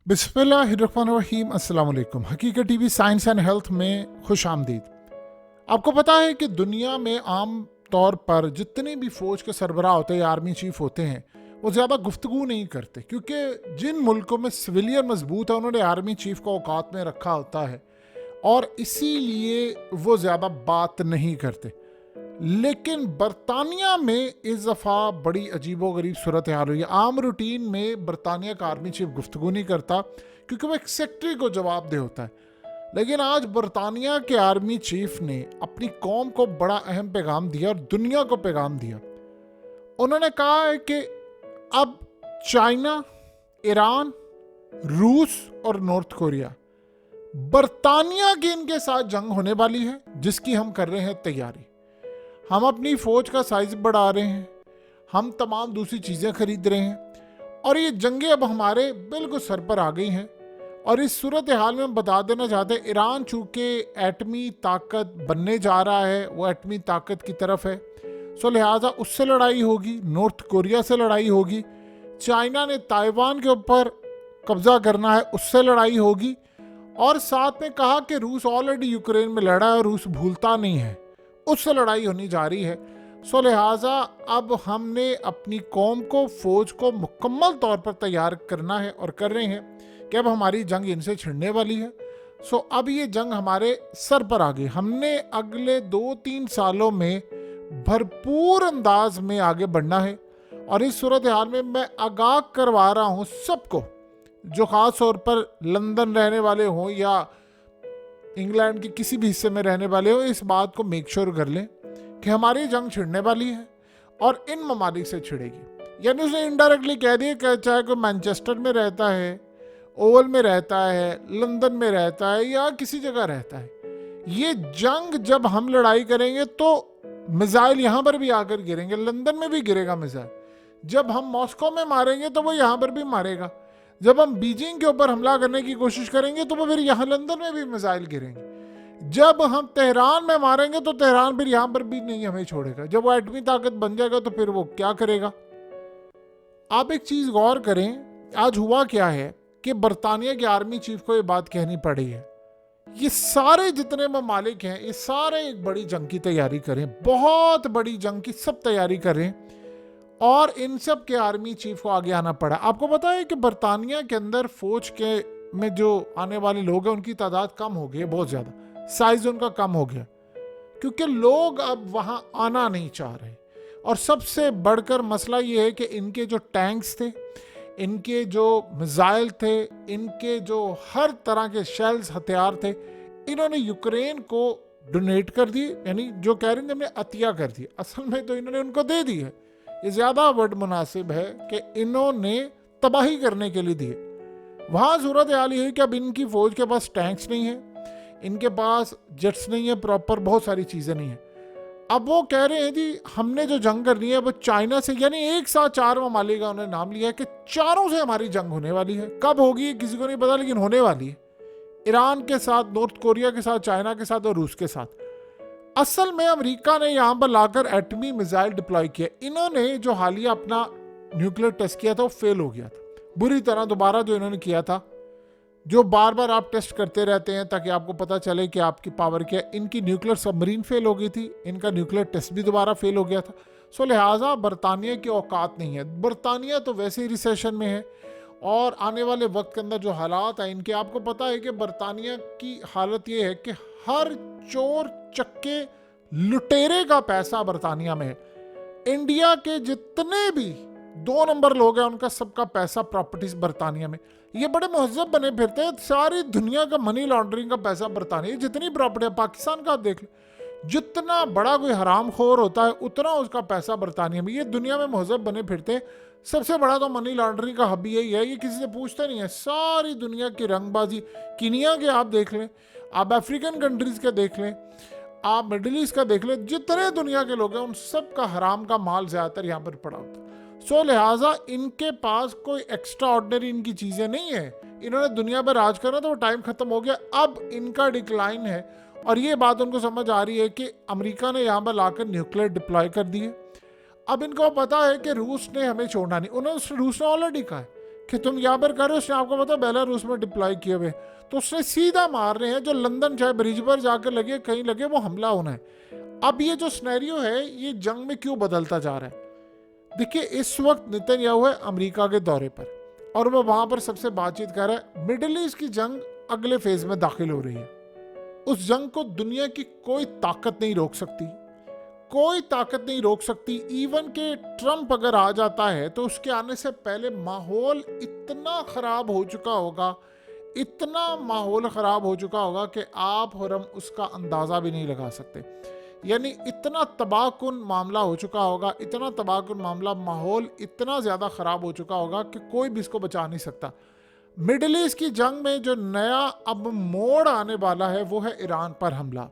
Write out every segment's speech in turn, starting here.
बिस्मिल्लाहिर्रहमानिर्रहीम। अस्सलाम वालेकुम। हकीकत टीवी साइंस एंड हेल्थ में खुश आमदीद। आपको पता है कि दुनिया में आम तौर पर जितने भी फ़ौज के सरबराह होते हैं या आर्मी चीफ होते हैं वो ज़्यादा गुफ्तगू नहीं करते, क्योंकि जिन मुल्कों में सिविलियन मजबूत है उन्होंने आर्मी चीफ को औकात में रखा होता है और इसीलिए वो ज़्यादा बात नहीं करते। लेकिन बरतानिया में इस दफ़ा बड़ी अजीबोगरीब सूरत हाल हुई है। आम रूटीन में बरतानिया का आर्मी चीफ गुफ्तगू नहीं करता क्योंकि वो एक सेक्रेटरी को जवाबदेह होता है। लेकिन आज बरतानिया के आर्मी चीफ ने अपनी कौम को बड़ा अहम पैगाम दिया और दुनिया को पैगाम दिया। उन्होंने कहा है कि अब चाइना, ईरान, रूस और नॉर्थ कोरिया, बरतानिया की इनके साथ जंग होने वाली है जिसकी हम कर रहे हैं तैयारी। हम अपनी फौज का साइज बढ़ा रहे हैं, हम तमाम दूसरी चीज़ें खरीद रहे हैं और ये जंगें अब हमारे बिल्कुल सर पर आ गई हैं। और इस सूरत हाल में हम बता देना चाहते हैं, ईरान चूँकि एटमी ताकत बनने जा रहा है, वो एटमी ताकत की तरफ है, सो लिहाजा उससे लड़ाई होगी, नॉर्थ कोरिया से लड़ाई होगी, चाइना ने ताइवान के ऊपर कब्जा करना है, उससे लड़ाई होगी। और साथ में कहा कि रूस ऑलरेडी यूक्रेन में लड़ा है और रूस भूलता नहीं है, उससे लड़ाई होनी जा रही है। सो लिहाजा अब हमने अपनी कौम को, फौज को मुकम्मल तौर पर तैयार करना है और कर रहे हैं कि अब हमारी जंग इनसे छिड़ने वाली है। सो अब ये जंग हमारे सर पर आ गई। हमने अगले 2-3 सालों में भरपूर अंदाज में आगे बढ़ना है और इस सूरत हाल में मैं आगाह करवा रहा हूँ सबको, जो ख़ास तौर पर लंदन रहने वाले हों या इंग्लैंड के किसी भी हिस्से में रहने वाले हो, इस बात को मेक श्योर कर लें कि हमारी जंग छिड़ने वाली है और इन ममालिक से छिड़ेगी। यानी उसने इनडायरेक्टली कह दिया कि चाहे कोई मैनचेस्टर में रहता है, ओवल में रहता है, लंदन में रहता है या किसी जगह रहता है, ये जंग जब हम लड़ाई करेंगे तो मिसाइल यहाँ पर भी आकर गिरेंगे, लंदन में भी गिरेगा मिसाइल। जब हम मॉस्को में मारेंगे तो वो यहाँ पर भी मारेगा। जब हम बीजिंग के ऊपर हमला करने की कोशिश करेंगे तो वो फिर यहाँ लंदन में भी मिसाइल गिरेंगे। जब हम तेहरान में मारेंगे तो तेहरान फिर यहाँ पर भी नहीं हमें छोड़ेगा। जब वो एटमी ताकत बन जाएगा तो फिर वो क्या करेगा। आप एक चीज़ गौर करें, आज हुआ क्या है कि बरतानिया के आर्मी चीफ को ये बात कहनी पड़ी है, ये सारे जितने ममालिक हैं ये सारे एक बड़ी जंग की तैयारी करें, बहुत बड़ी जंग की सब तैयारी करें और इन सब के आर्मी चीफ को आगे आना पड़ा। आपको पता है कि बरतानिया के अंदर फौज के में जो आने वाले लोग हैं उनकी तादाद कम हो गई है, बहुत ज़्यादा साइज उनका कम हो गया, क्योंकि लोग अब वहाँ आना नहीं चाह रहे। और सबसे बढ़कर मसला ये है कि इनके जो टैंक्स थे, इनके जो मिसाइल थे, इनके जो हर तरह के शेल्स हथियार थे, इन्होंने यूक्रेन को डोनेट कर दिए, यानी जो कह रहे हैं हमने अतिया कर दी, असल में तो इन्होंने उनको दे दी है। ये ज़्यादा वर्ड मुनासिब है कि इन्होंने तबाही करने के लिए दिए। वहाँ सूरत हाल ये है कि अब इनकी फ़ौज के पास टैंक्स नहीं है, इनके पास जेट्स नहीं है, प्रॉपर बहुत सारी चीज़ें नहीं है। अब वो कह रहे हैं जी हमने जो जंग करनी है वो चाइना से, यानी एक साथ 4 ममालिक का उन्होंने नाम लिया है कि चारों से हमारी जंग होने वाली है। कब होगी किसी को नहीं पता, लेकिन होने वाली है। ईरान के साथ, नॉर्थ कोरिया के साथ, चाइना के साथ और रूस के साथ। असल में अमेरिका ने यहाँ पर लाकर एटमी मिसाइल डिप्लॉय किया। इन्होंने जो हालिया अपना न्यूक्लियर टेस्ट किया था वो फेल हो गया था बुरी तरह। दोबारा जो इन्होंने किया था, जो बार बार आप टेस्ट करते रहते हैं ताकि आपको पता चले कि आपकी पावर क्या है, इनकी न्यूक्लियर सबमरीन फेल हो गई थी, इनका न्यूक्लियर टेस्ट भी दोबारा फेल हो गया था। सो लिहाजा बरतानिया की औकात नहीं है। बरतानिया तो वैसे ही रिसेशन में है और आने वाले वक्त के अंदर जो हालात हैं इनके, आपको पता है कि बरतानिया की हालत ये है कि हर चोर चक्के लुटेरे का पैसा बरतानिया में है। इंडिया के जितने भी 2 नंबर लोग हैं उनका सबका पैसा प्रॉपर्टीज बरतानिया में। ये बड़े महजब बने फिरते हैं, सारी दुनिया का मनी लॉन्ड्रिंग का पैसा बरतानिया। जितनी प्रॉपर्टी है पाकिस्तान का आप देख लें, जितना बड़ा कोई हराम खोर होता है उतना उसका पैसा बरतानिया में। ये दुनिया में महजब बने फिरते हैं। सबसे बड़ा तो मनी लॉन्ड्रिंग का हब यही है, ये किसी से पूछते नहीं है। सारी दुनिया की रंगबाजी, किनिया के आप देख लें, आप अफ्रीकन कंट्रीज के देख लें, आप मिडिल ईस्ट का देख लें, जितने दुनिया के लोग हैं उन सब का हराम का माल ज़्यादातर यहाँ पर पड़ा होता है। सो लिहाजा इनके पास कोई एक्स्ट्रा ऑर्डिनरी इनकी चीज़ें नहीं है। इन्होंने दुनिया पर राज करना तो वो टाइम ख़त्म हो गया, अब इनका डिक्लाइन है। और ये बात उनको समझ आ रही है कि अमेरिका ने यहाँ पर लाकर न्यूक्लियर डिप्लॉय कर दिए। अब इनको पता है कि रूस ने हमें छोड़ना नहीं। रूस ने ऑलरेडी कहा है कि तुम यहाँ पर कर रहे हो, उसने आपको पता बेलारूस में डिप्लॉय किए हुए, तो उसने सीधा मार रहे हैं जो लंदन चाहे ब्रिज पर जाकर लगे कहीं लगे वो हमला होना है। अब ये जो सिनेरियो है ये जंग में क्यों बदलता जा रहा है? देखिए, इस वक्त नेतन्याहू है अमेरिका के दौरे पर और वो वहां पर सबसे बातचीत कर रहा है। मिडिल ईस्ट की जंग अगले फेज में दाखिल हो रही है। उस जंग को दुनिया की कोई ताकत नहीं रोक सकती, कोई ताकत नहीं रोक सकती। इवन के ट्रंप अगर आ जाता है तो उसके आने से पहले माहौल इतना खराब हो चुका होगा, इतना माहौल खराब हो चुका होगा कि आप और हम उसका अंदाजा भी नहीं लगा सकते। यानी इतना तबाहकुन मामला हो चुका होगा, इतना तबाहकुन मामला, माहौल इतना ज़्यादा ख़राब हो चुका होगा कि कोई भी इसको बचा नहीं सकता। मिडिल ईस्ट की जंग में जो नया अब मोड़ आने वाला है वो है ईरान पर हमला।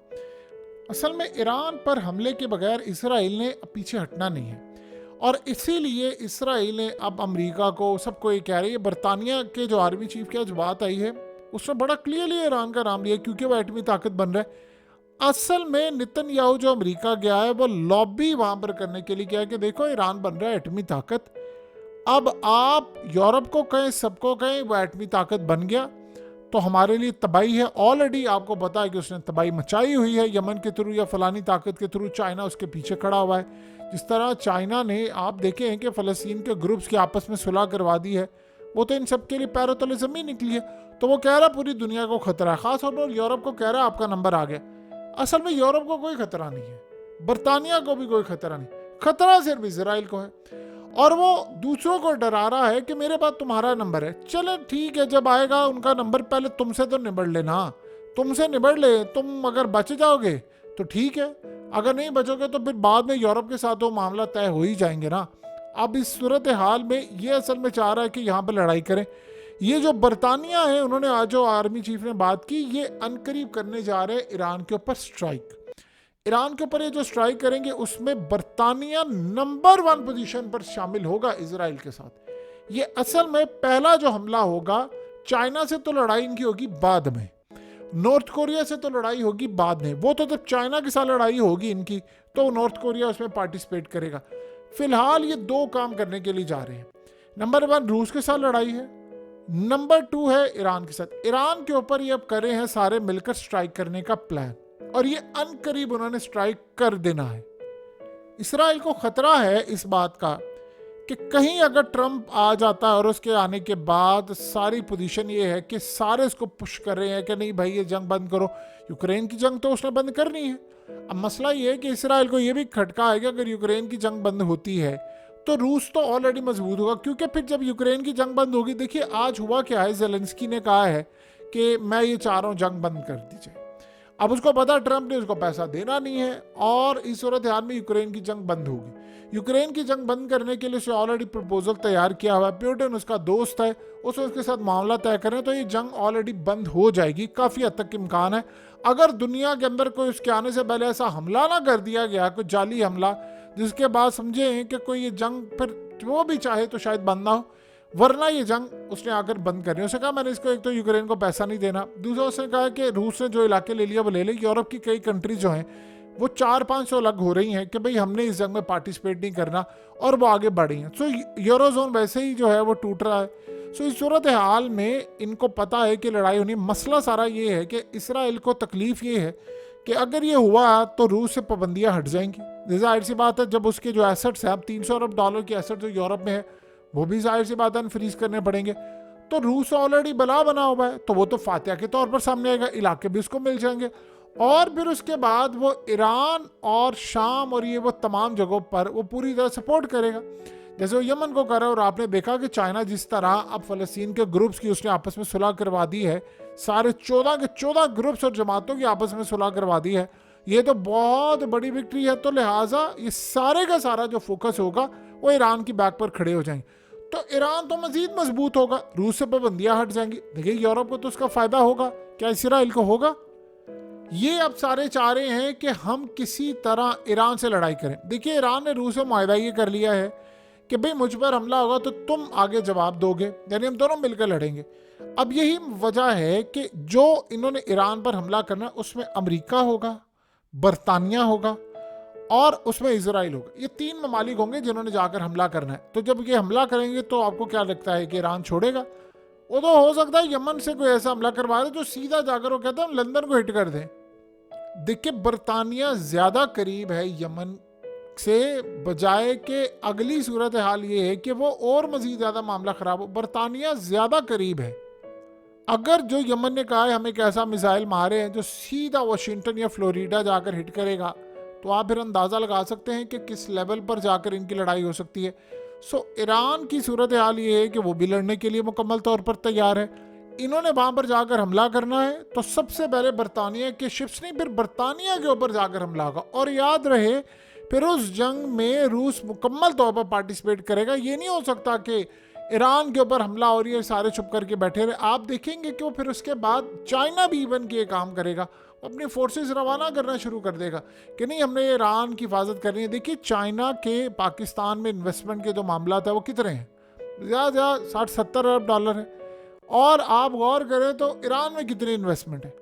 असल में ईरान पर हमले के बगैर इसराइल ने पीछे हटना नहीं है और इसीलिए इसराइल ने अब अमेरिका को, सबको ये कह रही है। बरतानिया के जो आर्मी चीफ की आज बात आई है उसने बड़ा क्लियरली ईरान का नाम लिया क्योंकि वो एटमी ताकत बन रहा है। असल में नेतन्याहू जो अमेरिका गया है वो लॉबी वहां पर करने के लिए गया है कि देखो ईरान बन रहा है एटमी ताकत, अब आप यूरोप को कहें, सबको कहें वो एटमी ताकत बन गया तो हमारे लिए तबाही है। ऑलरेडी आपको पता है कि उसने तबाही मचाई हुई है यमन के थ्रू या फलानी ताकत के थ्रू। चाइना उसके पीछे खड़ा हुआ है। जिस तरह चाइना ने आप देखे हैं कि फ़लस्तीन के ग्रुप्स की आपस में सुलह करवा दी है, वो तो इन सब के लिए पैरों तले ज़मीन निकली है। तो वो कह रहा पूरी दुनिया को खतरा है, खासतौर पर यूरोप को कह रहा है आपका नंबर आ गया। असल में यूरोप को कोई खतरा नहीं है, बरतानिया को भी कोई खतरा नहीं, खतरा सिर्फ इजराइल को है। और वो दूसरों को डरा रहा है कि मेरे पास तुम्हारा नंबर है, चले ठीक है, जब आएगा उनका नंबर पहले तुमसे तो निबड़ लेना, तुमसे निबड़ ले। तुम अगर बच जाओगे तो ठीक है, अगर नहीं बचोगे तो फिर बाद में यूरोप के साथ वो मामला तय हो ही जाएंगे ना। अब इस सूरत हाल में ये असल में चाह रहा है कि यहाँ पर लड़ाई करें। ये जो बरतानिया है, उन्होंने आज जो आर्मी चीफ ने बात की, ये अनकरीब करने जा रहे हैं ईरान के ऊपर स्ट्राइक। ईरान के ऊपर ये जो स्ट्राइक करेंगे उसमें बरतानिया नंबर 1 पोजीशन पर शामिल होगा इजराइल के साथ। ये असल में पहला जो हमला होगा। चाइना से तो लड़ाई इनकी होगी बाद में, नॉर्थ कोरिया से तो लड़ाई होगी बाद में। वो तो जब चाइना के साथ लड़ाई होगी इनकी तो नॉर्थ कोरिया उसमें पार्टिसिपेट करेगा। फिलहाल ये 2 काम करने के लिए जा रहे हैं। नंबर 1 रूस के साथ लड़ाई है, नंबर 2 है ईरान के साथ। ईरान के ऊपर ये अब करे हैं सारे मिलकर स्ट्राइक करने का प्लान और ये अनकरीब उन्होंने स्ट्राइक कर देना है। इसराइल को खतरा है इस बात का कि कहीं अगर ट्रंप आ जाता है और उसके आने के बाद सारी पोजीशन ये है कि सारे इसको पुश कर रहे हैं कि नहीं भाई ये जंग बंद करो। यूक्रेन की जंग तो उसने बंद करनी है। अब मसला ये है कि इसराइल को ये भी खटका है कि अगर यूक्रेन की जंग बंद होती है तो रूस तो ऑलरेडी मजबूत होगा, क्योंकि फिर जब यूक्रेन की जंग बंद होगी, देखिए आज हुआ क्या है, जेलेंस्की ने कहा है कि मैं ये चाह रहा हूँ जंग बंद कर दीजिए। अब उसको पता ट्रंप ने उसको पैसा देना नहीं है और इस सूरत हाल में यूक्रेन की जंग बंद होगी। यूक्रेन की जंग बंद करने के लिए उसने ऑलरेडी प्रपोजल तैयार किया हुआ है। पुतिन उसका दोस्त है, उसके साथ मामला तय करें तो ये जंग ऑलरेडी बंद हो जाएगी। काफ़ी हद तक इम्कान है अगर दुनिया के अंदर कोई उसके आने से पहले ऐसा हमला ना कर दिया गया, कोई जाली हमला, जिसके बाद समझे कि कोई ये जंग फिर वो भी चाहे तो शायद बंद ना हो, वरना ये जंग उसने आकर बंद करनी है। उसने कहा मैंने इसको, एक तो यूक्रेन को पैसा नहीं देना, दूसरा उसने कहा कि रूस ने जो इलाके ले लिया वो ले ले। यूरोप की कई कंट्रीज जो हैं वो 400-500 अलग हो रही हैं कि भाई हमने इस जंग में पार्टिसिपेट नहीं करना और वो आगे बढ़ी हैं। सो यूरोजोन वैसे ही जो है वो टूट रहा है। सो इस सूरत हाल में इनको पता है कि लड़ाई होनी। मसला सारा ये है कि इसराइल को तकलीफ ये है कि अगर ये हुआ तो रूस से पाबंदियाँ हट जाएंगी। जाहिर सी बात है जब उसके जो एसेट्स हैं, अब $300 अरब के एसेट जो यूरोप में है वो भी जाहिर सी बात है फ्रीज करने पड़ेंगे। तो रूस ऑलरेडी बला बना हुआ है तो वो तो फातिहा के तौर पर सामने आएगा, इलाके भी उसको मिल जाएंगे और फिर उसके बाद वो ईरान और शाम और ये वो तमाम जगहों पर वो पूरी तरह सपोर्ट करेगा जैसे वो यमन को कर रहा है। और आपने देखा कि चाइना जिस तरह अब फ़लस्तीन के ग्रुप्स की उसने आपस में सुलह करवा दी है, सारे 14 के 14 ग्रुप्स और जमातों की आपस में सुलह करवा दी है, ये तो बहुत बड़ी विक्ट्री है। तो लिहाजा ये सारे का सारा जो फोकस होगा वो ईरान की बैक पर खड़े हो जाएंगे। तो ईरान तो मजीद मजबूत होगा, रूस से पाबंदियां हट जाएंगी। देखिए यूरोप को तो उसका फायदा होगा, क्या इसराइल को होगा? ये अब सारे चाह रहे हैं कि हम किसी तरह ईरान से लड़ाई करें। देखिए ईरान ने रूस से मुआहदा ये कर लिया है कि भाई मुझ पर हमला होगा तो तुम आगे जवाब दोगे, यानी हम दोनों मिलकर लड़ेंगे। अब यही वजह है कि जो इन्होंने ईरान पर हमला करना उसमें अमेरिका होगा, बरतानिया होगा और उसमें इजराइल होगा। ये 3 ममालिक होंगे जिन्होंने जाकर हमला करना है। तो जब ये हमला करेंगे तो आपको क्या लगता है कि ईरान छोड़ेगा? वो तो हो सकता है यमन से कोई ऐसा हमला करवा दे जो सीधा जाकर वो कहते हैं हम लंदन को हिट कर दें। देखिए, बरतानिया ज्यादा करीब है यमन से, बजाय के अगली सूरत हाल ये है कि वो और मजीद ज्यादा मामला खराब हो। बरतानिया ज्यादा करीब है। अगर जो यमन ने कहा है हम एक ऐसा मिसाइल मारे हैं जो सीधा वाशिंगटन या फ्लोरिडा जाकर हिट करेगा, तो आप फिर अंदाज़ा लगा सकते हैं कि किस लेवल पर जाकर इनकी लड़ाई हो सकती है। सो ईरान की सूरत हाल ये है कि वो भी लड़ने के लिए मुकम्मल तौर पर तैयार है। इन्होंने वहाँ पर जाकर हमला करना है तो सबसे पहले बरतानिया के शिप्स नहीं, फिर बरतानिया के ऊपर जाकर हमला होगा। और याद रहे, फिर उस जंग में रूस मुकम्मल तौर पर पार्टिसिपेट करेगा। ये नहीं हो सकता कि ईरान के ऊपर हमला हो रही है सारे चुप करके बैठे रहे। आप देखेंगे कि वो फिर उसके बाद चाइना भी इवन के काम करेगा, अपनी फोर्सेस रवाना करना शुरू कर देगा कि नहीं हमने ईरान की हिफाजत करनी है। देखिए, चाइना के पाकिस्तान में इन्वेस्टमेंट के जो मामला था वो कितने हैं? ज़्यादा 60-70 अरब डॉलर है। और आप गौर करें तो ईरान में कितनी इन्वेस्टमेंट है?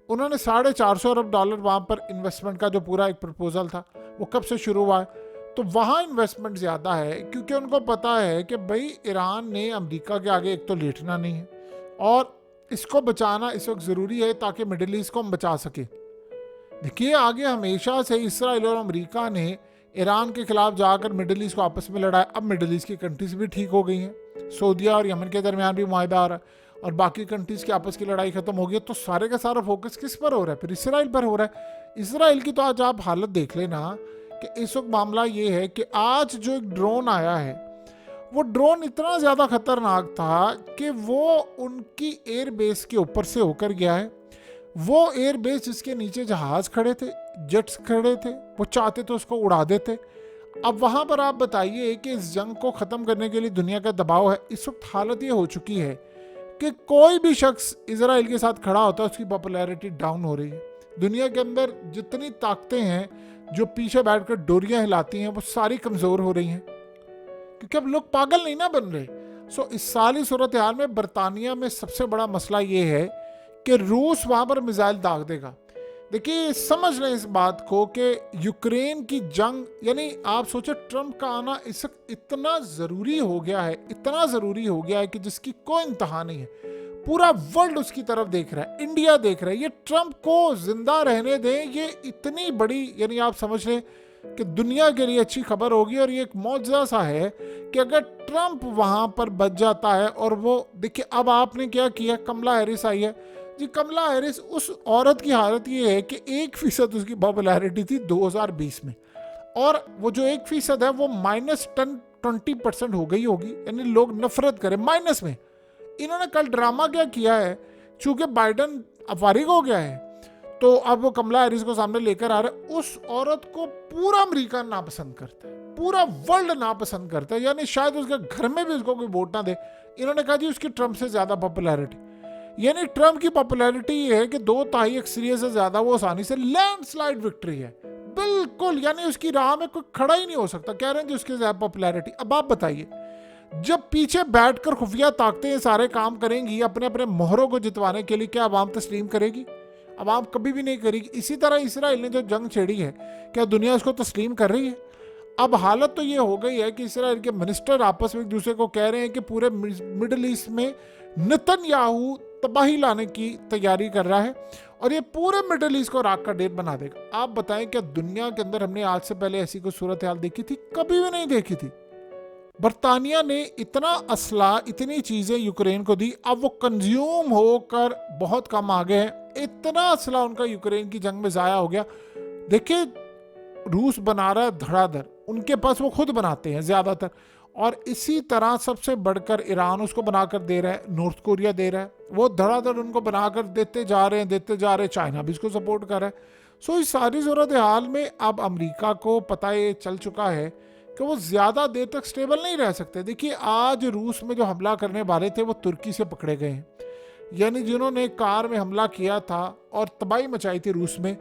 उन्होंने 450 अरब डॉलर वहाँ पर इन्वेस्टमेंट का जो पूरा एक प्रपोजल था वो कब से शुरू हुआ है। तो वहाँ इन्वेस्टमेंट ज़्यादा है क्योंकि उनको पता है कि भाई ईरान ने अमेरिका के आगे एक तो लेटना नहीं है और इसको बचाना इस वक्त ज़रूरी है ताकि मिडिल ईस्ट को हम बचा सके। देखिए, आगे हमेशा से इसराइल और अमेरिका ने ईरान के खिलाफ जाकर मिडिल ईस्ट को आपस में लड़ा है। अब मिडिल ईस्ट की कंट्रीज भी ठीक हो गई हैं, सऊदीया और यमन के दरमियान भी मुआहदा आ रहा है और बाकी कंट्रीज़ की आपस की लड़ाई ख़त्म हो गई। तो सारे का सारा फोकस किस पर हो रहा है? फिर इसराइल पर हो रहा है। इसराइल की तो आज आप हालत देख लेना कि इस वक्त मामला ये है कि आज जो एक ड्रोन आया है वो ड्रोन इतना ज़्यादा खतरनाक था कि वो उनकी एयर बेस के ऊपर से होकर गया है। वो एयर बेस जिसके नीचे जहाज़ खड़े थे, जेट्स खड़े थे, वो चाहते तो उसको उड़ा देते। अब वहाँ पर आप बताइए कि इस जंग को ख़त्म करने के लिए दुनिया का दबाव है। इस वक्त हालत ये हो चुकी है कि कोई भी शख्स इजराइल के साथ खड़ा होता है उसकी पॉपुलैरिटी डाउन हो रही है। दुनिया के अंदर जितनी ताकतें हैं जो पीछे बैठकर डोरियां हिलाती हैं वो सारी कमज़ोर हो रही हैं क्योंकि अब लोग पागल नहीं ना बन रहे। सो इस सारी सूरत हाल में बरतानिया में सबसे बड़ा मसला ये है कि रूस वहाँ पर मिसाइल दाग देगा। देखिए, समझ लें इस बात को कि यूक्रेन की जंग, यानी आप सोचो ट्रंप का आना इस वक्त इतना ज़रूरी हो गया है, इतना ज़रूरी हो गया है कि जिसकी कोई इंतहा नहीं है। पूरा वर्ल्ड उसकी तरफ देख रहा है, इंडिया देख रहा है। ये ट्रंप को जिंदा रहने दें, ये इतनी बड़ी, यानी आप समझ लें कि दुनिया के लिए अच्छी खबर होगी। और ये एक मौजज़ा सा है कि अगर ट्रंप वहाँ पर बच जाता है। और वो देखिए, अब आपने क्या किया, कमला हैरिस आई है जी। कमला हैरिस, उस औरत की हालत ये है कि 1% उसकी पॉपुलैरिटी थी 2020 में, और वो जो 1% है वो -20% हो गई होगी, यानी लोग नफरत करें माइनस में। इन्होंने कल ड्रामा क्या किया है, चूंकि बाइडन अफारिग हो गया है तो अब वो कमला हैरिस को सामने लेकर आ रहे हैं। उस औरत को पूरा अमेरिका नापसंद करता है, पूरा वर्ल्ड नापसंद करता है, यानी शायद उसके घर में भी उसको कोई वोट ना दे। इन्होंने कहा जी उसकी ट्रंप से ज़्यादा पॉपुलैरिटी, यानी ट्रंप की पॉपुलैरिटी ये है कि 2/3 अक्सरियत से ज़्यादा वो आसानी से लैंडस्लाइड विक्ट्री है बिल्कुल, यानी उसकी राह में कोई खड़ा ही नहीं हो सकता। कह रहे हैं जी उसकी ज़्यादा पॉपुलैरिटी। अब आप बताइए, जब पीछे बैठकर खुफिया ताकतें सारे काम करेंगी अपने अपने मोहरों को जितवाने के लिए, क्या अवाम तस्लीम करेगी? अवाम कभी भी नहीं करेगी। इसी तरह इसराइल ने जो जंग छेड़ी है, क्या दुनिया उसको तस्लीम कर रही है? अब हालत तो ये हो गई है कि इसराइल के मिनिस्टर आपस में एक दूसरे को कह रहे हैं कि पूरे मिडिल ईस्ट में नेतन्याहू तबाही लाने की तैयारी कर रहा है और ये पूरे मिडिल ईस्ट को राख का ढेर बना देगा। आप बताएं, क्या दुनिया के अंदर हमने आज से पहले ऐसी कोई सूरत हाल देखी थी? कभी भी नहीं देखी थी। बरतानिया ने इतना असला, इतनी चीजें यूक्रेन को दी, अब वो कंज्यूम होकर बहुत कम आ गए हैं। इतना असला उनका यूक्रेन की जंग में जाया हो गया। देखिए, रूस बना रहा है धड़ाधड़, उनके पास वो खुद बनाते हैं ज्यादातर, और इसी तरह सबसे बढ़कर ईरान उसको बनाकर दे रहा है, नॉर्थ कोरिया दे रहा है, वो धड़ाधड़ उनको बनाकर देते जा रहे हैं। चाइना भी इसको सपोर्ट कर रहा है। सो इस सारी सूरत हाल में अब अमेरिका को पता ये चल चुका है कि वो ज़्यादा देर तक स्टेबल नहीं रह सकते। देखिए, आज रूस में जो हमला करने वाले थे वो तुर्की से पकड़े गए हैं, यानी जिन्होंने कार में हमला किया था और तबाही मचाई थी रूस में,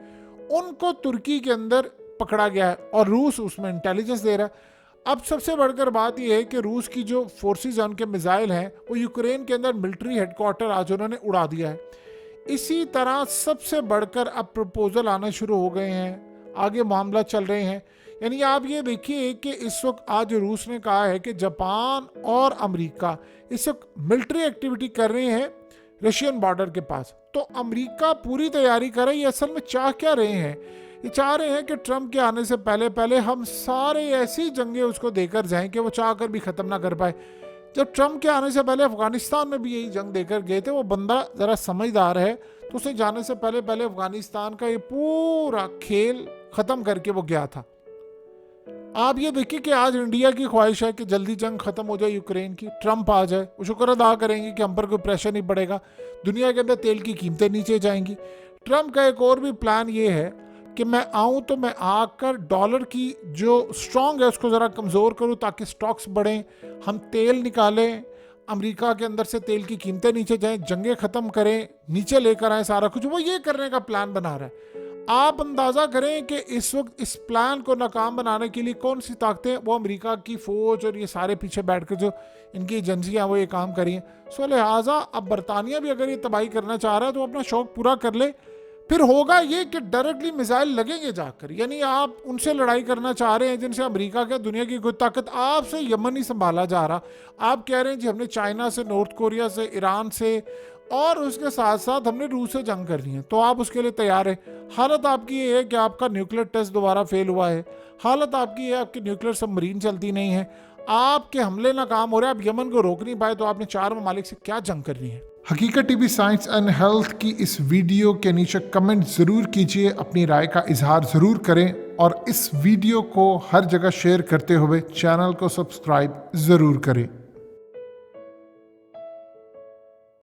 उनको तुर्की के अंदर पकड़ा गया है और रूस उसमें इंटेलिजेंस दे रहा है। अब सबसे बढ़कर बात यह है कि रूस की जो फोर्सेस हैं, उनके मिसाइल हैं, वो यूक्रेन के अंदर मिलिट्री हेडक्वार्टर आज उन्होंने उड़ा दिया है। इसी तरह सबसे बढ़कर अब प्रपोजल आने शुरू हो गए हैं आगे मामला चल रहे हैं। यानी आप ये देखिए कि इस वक्त आज रूस ने कहा है कि जापान और अमेरिका इस वक्त मिलिट्री एक्टिविटी कर रहे हैं रशियन बॉर्डर के पास। तो अमेरिका पूरी तैयारी कर रही है। असल में चाह क्या रहे हैं? ये चाह रहे हैं कि ट्रंप के आने से पहले पहले हम सारे ऐसी जंगें उसको देकर जाएं कि वो चाह कर भी ख़त्म ना कर पाए। जब ट्रंप के आने से पहले अफगानिस्तान में भी यही जंग देकर गए थे। वो बंदा ज़रा समझदार है, तो उसे जाने से पहले पहले अफगानिस्तान का ये पूरा खेल ख़त्म करके वो गया था। आप ये देखिए कि आज इंडिया की ख्वाहिश है कि जल्दी जंग खत्म हो जाए यूक्रेन की, ट्रंप आ जाए। वो शुक्र अदा करेंगे कि हम पर कोई प्रेशर नहीं पड़ेगा, दुनिया के अंदर तेल की कीमतें नीचे जाएंगी। ट्रंप का एक और भी प्लान ये है कि मैं आऊँ तो मैं आकर डॉलर की जो स्ट्रॉन्ग है उसको ज़रा कमज़ोर करूँ ताकि स्टॉक्स बढ़ें, हम तेल निकालें, अमेरिका के अंदर से तेल की कीमतें नीचे जाएं, जंगें ख़त्म करें, नीचे लेकर आए सारा कुछ। वो ये करने का प्लान बना रहा है। आप अंदाज़ा करें कि इस वक्त इस प्लान को नाकाम बनाने के लिए कौन सी ताकतें, वो अमेरिका की फ़ौज और ये सारे पीछे बैठकर जो इनकी एजेंसियाँ वो ये काम करी हैं। सो लिहाजा अब बरतानिया भी अगर ये तबाही करना चाह रहा है तो अपना शौक पूरा कर ले। फिर होगा ये कि डायरेक्टली मिसाइल लगेंगे जाकर। यानी आप उनसे लड़ाई करना चाह रहे हैं जिनसे अमेरिका के दुनिया की कोई ताकत, आपसे यमन नहीं संभाला जा रहा। आप कह रहे हैं जी हमने चाइना से, नॉर्थ कोरिया से, ईरान से और उसके साथ साथ हमने रूस से जंग करनी है, तो आप उसके लिए तैयार है। हालत आपकी ये है कि आपका न्यूक्लियर टेस्ट दोबारा फेल हुआ है। हालत आपकी ये है आपकी न्यूक्लियर सबमरीन चलती नहीं है, आपके हमले नाकाम हो रहे हैं, आप यमन को रोक नहीं पाए, तो आपने 4 ममालिक से क्या जंग करनी है? हकीकत टीवी साइंस एंड हेल्थ की इस वीडियो के नीचे कमेंट ज़रूर कीजिए, अपनी राय का इजहार ज़रूर करें और इस वीडियो को हर जगह शेयर करते हुए चैनल को सब्सक्राइब ज़रूर करें।